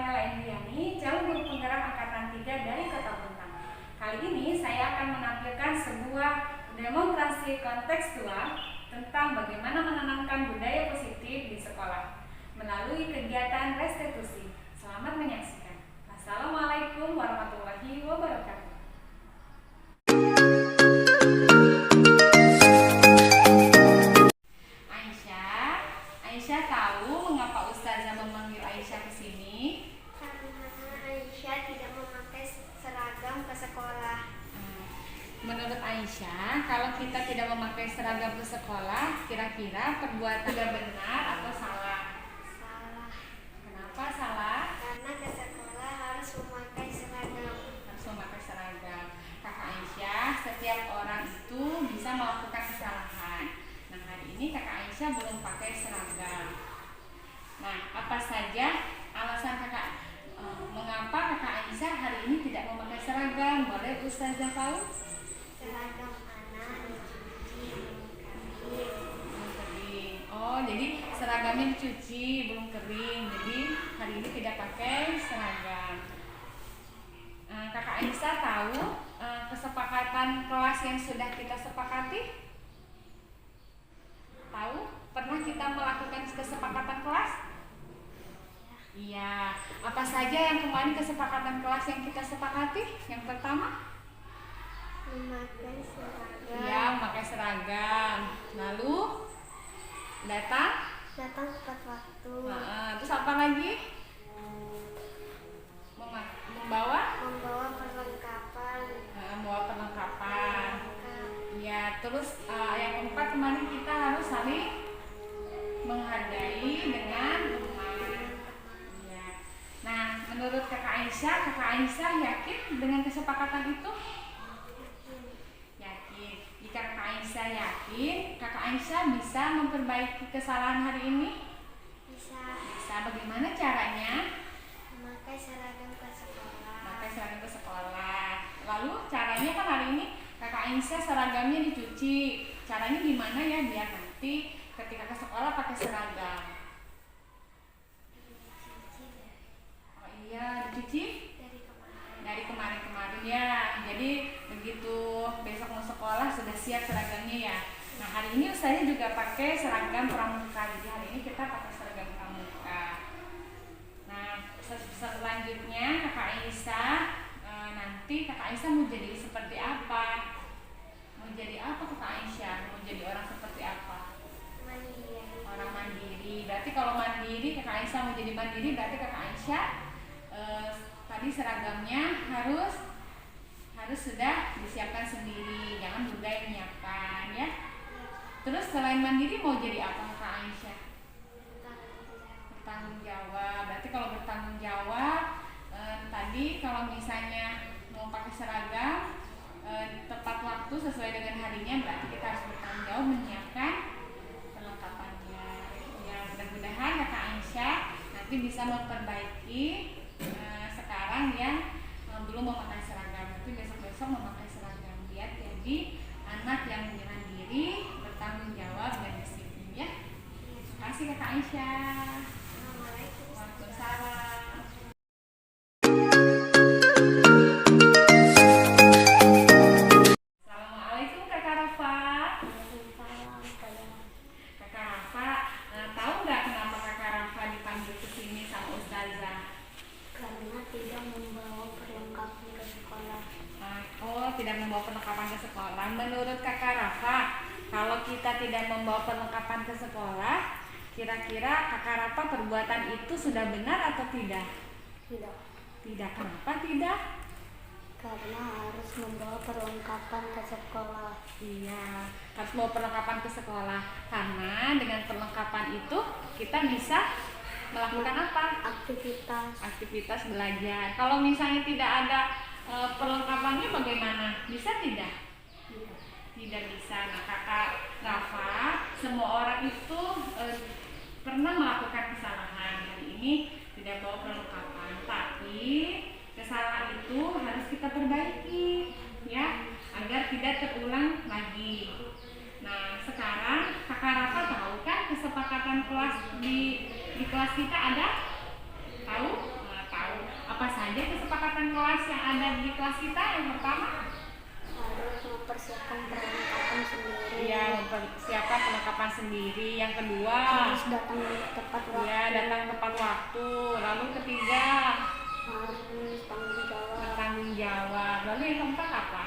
Nela Indiani, calon guru penggerak angkatan 3 dari Kota Bontang. Kali ini saya akan menampilkan sebuah demonstrasi kontekstual tentang bagaimana menanamkan budaya positif di sekolah melalui kegiatan restitusi. Selamat menyaksikan. Assalamualaikum warahmatullahi wabarakatuh. Aisyah tahu mengapa Ustazah memanggil Aisyah ke sini? Karena Aisyah tidak memakai seragam ke sekolah. Menurut Aisyah, kalau kita tidak memakai seragam ke sekolah, kira-kira perbuatan tidak benar atau salah? Salah. Kenapa salah? Karena ke sekolah harus memakai seragam. Harus memakai seragam. Kakak Aisyah, setiap orang itu bisa melakukan kesalahan. Nah, hari ini kakak Aisyah belum pakai seragam. Nah, apa saja alasan kakak mengapa kakak Aisyah hari ini tidak memakai seragam? Boleh Ustazah tahu? Seragam anak dicuci belum kering. Oh, jadi seragamnya dicuci belum kering. Jadi hari ini tidak pakai seragam. Kakak Aisyah tahu kesepakatan kelas yang sudah kita sepakati? Tahu? Pernah kita melakukan kesepakatan kelas? Iya. Apa saja yang kemarin kesepakatan kelas yang kita sepakati? Yang pertama? Memakai seragam. Iya, memakai seragam. Lalu datang tepat waktu. Terus apa lagi? Membawa perlengkapan. membawa perlengkapan. Ya, terus yang keempat kemarin kita harus saling menghargai dengan teman. Ya. Nah, menurut kakak Aisyah yakin dengan kesepakatan itu? Yakin. Jika kakak Aisyah yakin, kakak Aisyah bisa memperbaiki kesalahan hari ini? Bisa. Bagaimana caranya? Memakai seragam ke sekolah. Pakai seragam ke sekolah. Lalu caranya kan hari ini kakak Aisyah seragamnya dicuci. Caranya gimana ya biar nanti ketika ke sekolah pakai seragam? Oh iya, dicuci dari kemarin ya. Jadi begitu besok mau sekolah sudah siap seragamnya ya. Nah, hari ini Ustazah juga pakai seragam pramuka. Jadi hari ini kita pakai seragam pramuka. Nah, selanjutnya kakak Aisyah nanti kakak Aisyah mau jadi seperti apa? Mau jadi apa kakak Aisyah? Mau jadi orang seperti apa? Mandiri. Orang mandiri. Berarti kalau mandiri kakak Aisyah mau jadi mandiri, berarti kakak Aisyah tadi seragamnya harus sudah disiapkan sendiri, jangan bunda yang menyiapkan ya. Terus selain mandiri mau jadi apa kakak Aisyah? Bertanggung jawab. Berarti kalau bertanggung jawab tadi kalau misalnya mau pakai seragam tepat waktu sesuai dengan harinya, berarti kita harus bertanggung jawab menyiapkan perlengkapannya. Ya, mudah-mudahan kakak Aisyah nanti bisa memperbaiki sekarang yang belum memakai seragam, tapi besok-besok memakai seragam biar jadi anak yang mandiri, bertanggung jawab dan disiplin ya. Terima kasih kakak Aisyah. Waalaikumsalam. Assalamualaikum kakak Rafa. Kakak Rafa, tahu nggak kenapa kakak Rafa dipanggil ke sini sama Ustazah? Karena tidak membawa perlengkapan ke sekolah. Oh, tidak membawa perlengkapan ke sekolah. Menurut kakak Rafa, kalau kita tidak membawa perlengkapan ke sekolah, kira-kira kakak Rafa perbuatan itu sudah benar atau tidak? Tidak. Tidak. Kenapa tidak? Karena harus membawa perlengkapan ke sekolah. Iya, harus membawa perlengkapan ke sekolah. Karena dengan perlengkapan itu kita bisa melakukan apa? Aktivitas belajar. Kalau misalnya tidak ada perlengkapannya bagaimana? Bisa tidak? Tidak bisa. Nah, kakak Rafa, semua orang itu pernah melakukan kesalahan. Hari ini tidak bawa perlengkapan, tapi kesalahan itu harus kita perbaiki ya, agar tidak terulang lagi. Nah, sekarang kakak Rafa tahu kan kesepakatan kelas di kelas kita ada? Tahu? Tahu. persiapan kelas yang ada di kelas kita? Yang pertama Harus mempersiapkan perlengkapan sendiri. Iya, mempersiapkan perlengkapan sendiri. Yang kedua Harus datang tepat waktu. ya, datang tepat waktu. Lalu ketiga Harus tanggung jawab. bertanggung jawab. Lalu yang keempat apa?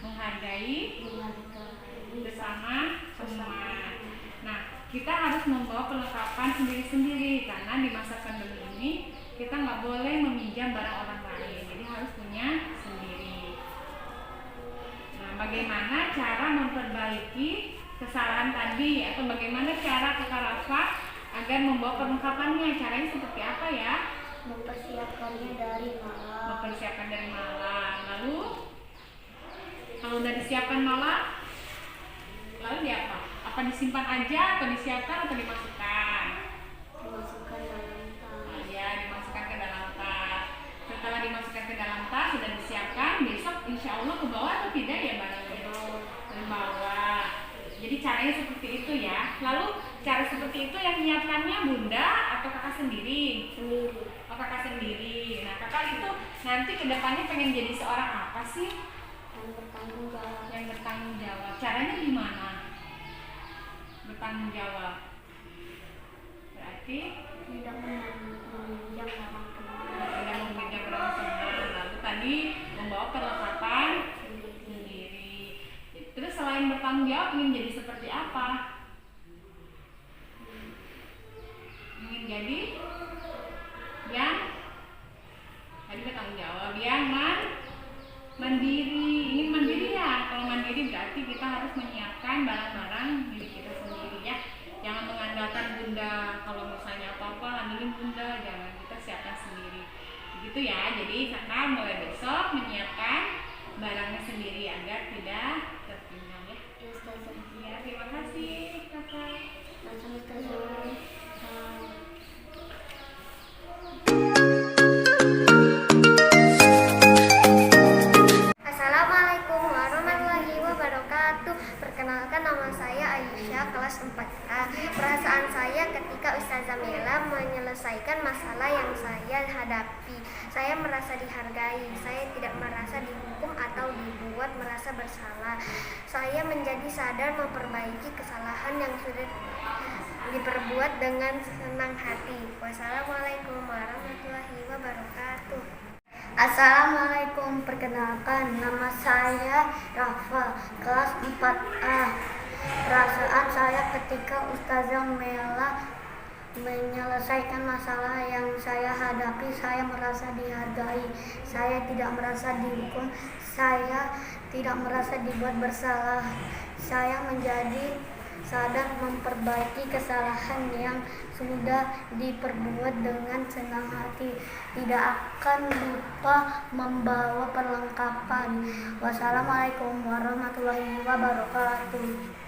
Menghargai bersama semua. Nah, kita harus membawa perlengkapan sendiri-sendiri karena di masa pandemi ini kita nggak boleh meminjam barang orang lain, jadi harus punya sendiri. Nah, bagaimana cara memperbaiki kesalahan tadi atau bagaimana cara Kakak Rafa agar membawa perlengkapannya? Caranya seperti apa ya? Mempersiapkannya dari malam. Mempersiapkan dari malam. Lalu kalau udah disiapkan malam, lalu di apa? Apa disimpan aja atau disiapkan atau dimasukkan? Dimasukkan dalam tas. Ya, dimasukkan ke dalam tas. Setelah dimasukkan ke dalam tas sudah disiapkan, besok insya Allah ke bawah atau tidak ya barangnya? Ke bawah. Jadi caranya seperti itu ya. Lalu cara seperti itu yang menyiapkannya Bunda atau Kakak sendiri? Sendiri. Oh, Kakak sendiri. Nah, Kakak itu nanti kedepannya pengen jadi seorang apa sih? Dan bertanggung jawab. Yang bertanggung jawab. Caranya gimana? Bertanggung jawab. Berarti Tidak meminjam barang teman. tidak meminjam barang teman. Lalu tadi membawa perlengkapan sendiri. Terus selain bertanggung jawab ingin jadi seperti apa? Ingin jadi yang tadi bertanggung jawab, yang mandiri. Ingin mandiri ya. Kalau mandiri berarti kita harus menyiapkan barang-barang milik kita sendiri ya. Jangan mengandalkan Bunda. Kalau misalnya apa-apa ambilin Bunda, jangan, kita siapkan sendiri. Begitu ya. Jadi Kakak mulai besok menyiapkan barangnya sendiri agar tidak tertinggal ya. Ya, Ustazah. Ya, terima kasih Kakak. Langsung Ustazah. Assalamualaikum warahmatullahi wabarakatuh. Perkenalkan, nama saya Aisyah, kelas 4A. Perasaan saya ketika Ustazah Mela menyelesaikan masalah yang saya hadapi. Saya merasa dihargai. Saya tidak merasa dihukum atau dibuat merasa bersalah. Saya menjadi sadar memperbaiki kesalahan yang sudah diperbuat dengan senang hati. Wassalamualaikum warahmatullahi wabarakatuh. Assalamualaikum, perkenalkan, nama saya Rafa, kelas 4A. Perasaan saya ketika Ustazah Mela menyelesaikan masalah yang saya hadapi, saya merasa dihargai. Saya tidak merasa dihukum, saya tidak merasa dibuat bersalah. Saya menjadi sadar memperbaiki kesalahan yang sudah diperbuat dengan senang hati. Tidak akan lupa membawa perlengkapan. Wassalamualaikum warahmatullahi wabarakatuh.